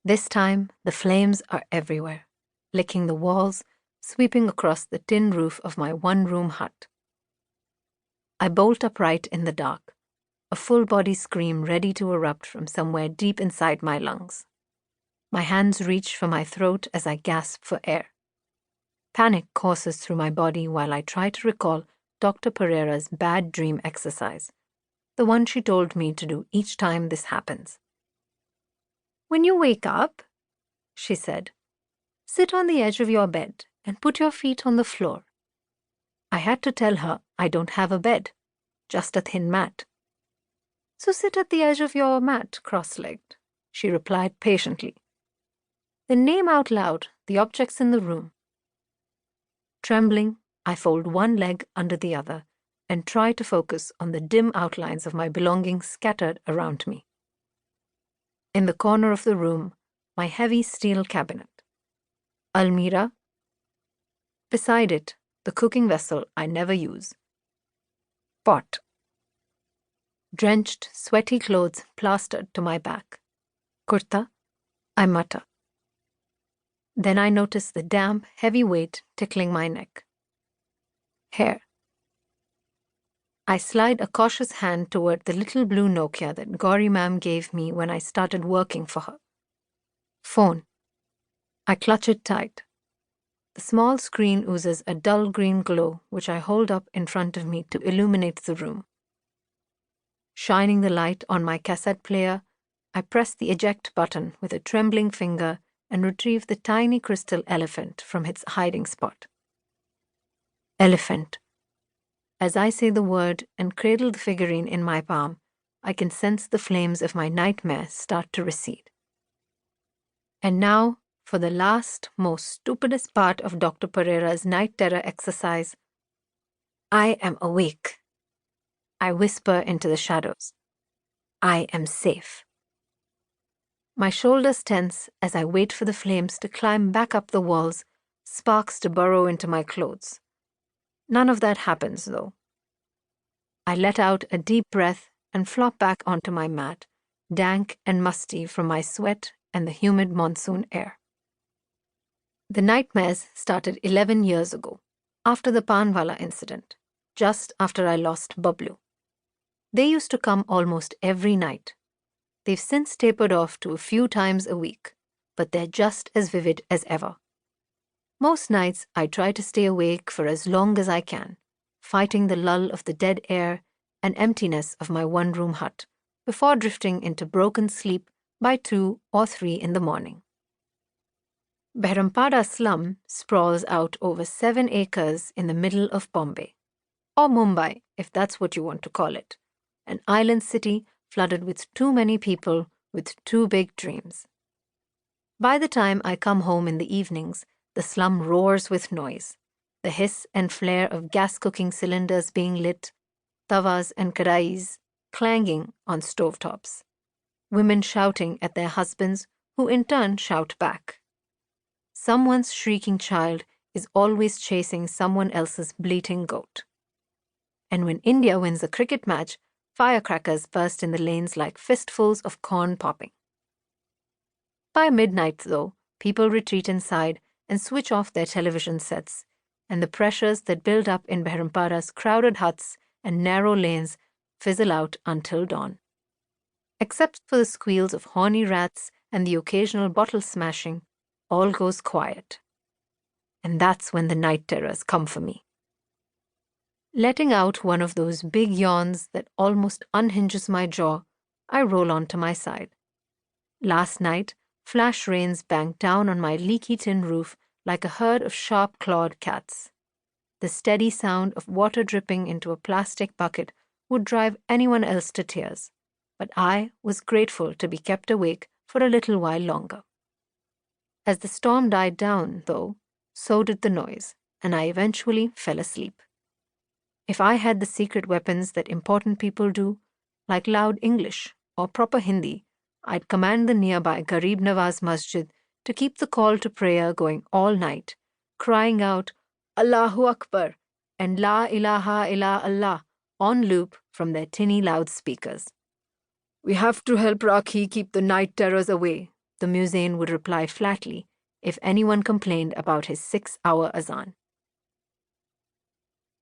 This time, the flames are everywhere, licking the walls, sweeping across the tin roof of my one-room hut. I bolt upright in the dark, a full-body scream ready to erupt from somewhere deep inside my lungs. My hands reach for my throat as I gasp for air. Panic courses through my body while I try to recall Dr. Pereira's bad dream exercise, the one she told me to do each time this happens. "When you wake up," she said, "sit on the edge of your bed and put your feet on the floor." I had to tell her I don't have a bed, just a thin mat. "So sit at the edge of your mat, cross-legged," she replied patiently. "Then name out loud the objects in the room." Trembling, I fold one leg under the other and try to focus on the dim outlines of my belongings scattered around me. In the corner of the room, my heavy steel cabinet. Almirah. Beside it, the cooking vessel I never use. Pot. Drenched, sweaty clothes plastered to my back. Kurta. I mutter. Then I notice the damp, heavy weight tickling my neck. Hair. I slide a cautious hand toward the little blue Nokia that Gauri ma'am gave me when I started working for her. Phone. I clutch it tight. The small screen oozes a dull green glow, which I hold up in front of me to illuminate the room. Shining the light on my cassette player, I press the eject button with a trembling finger and retrieve the tiny crystal elephant from its hiding spot. Elephant. As I say the word and cradle the figurine in my palm, I can sense the flames of my nightmare start to recede. And now, for the last, most stupidest part of Dr. Pereira's night terror exercise, I am awake. I whisper into the shadows. I am safe. My shoulders tense as I wait for the flames to climb back up the walls, sparks to burrow into my clothes. None of that happens, though. I let out a deep breath and flop back onto my mat, dank and musty from my sweat and the humid monsoon air. The nightmares started 11 years ago, after the Panwala incident, just after I lost Bablu. They used to come almost every night. They've since tapered off to a few times a week, but they're just as vivid as ever. Most nights, I try to stay awake for as long as I can, fighting the lull of the dead air and emptiness of my one-room hut, before drifting into broken sleep by 2 or 3 in the morning. Behrampada slum sprawls out over 7 acres in the middle of Bombay, or Mumbai, if that's what you want to call it, an island city flooded with too many people with too big dreams. By the time I come home in the evenings, the slum roars with noise, the hiss and flare of gas cooking cylinders being lit, tawas and karais clanging on stovetops, women shouting at their husbands, who in turn shout back. Someone's shrieking child is always chasing someone else's bleating goat. And when India wins a cricket match, firecrackers burst in the lanes like fistfuls of corn popping. By midnight, though, people retreat inside and switch off their television sets, and the pressures that build up in Behrampada's crowded huts and narrow lanes fizzle out until dawn. Except for the squeals of horny rats and the occasional bottle smashing, all goes quiet. And that's when the night terrors come for me. Letting out one of those big yawns that almost unhinges my jaw, I roll onto my side. Last night, flash rains banged down on my leaky tin roof like a herd of sharp-clawed cats. The steady sound of water dripping into a plastic bucket would drive anyone else to tears, but I was grateful to be kept awake for a little while longer. As the storm died down, though, so did the noise, and I eventually fell asleep. If I had the secret weapons that important people do, like loud English or proper Hindi, I'd command the nearby Garib Nawaz Masjid to keep the call to prayer going all night, crying out, Allahu Akbar and La ilaha illa Allah on loop from their tinny loudspeakers. We have to help Rakhi keep the night terrors away, the muezzin would reply flatly if anyone complained about his 6-hour azan.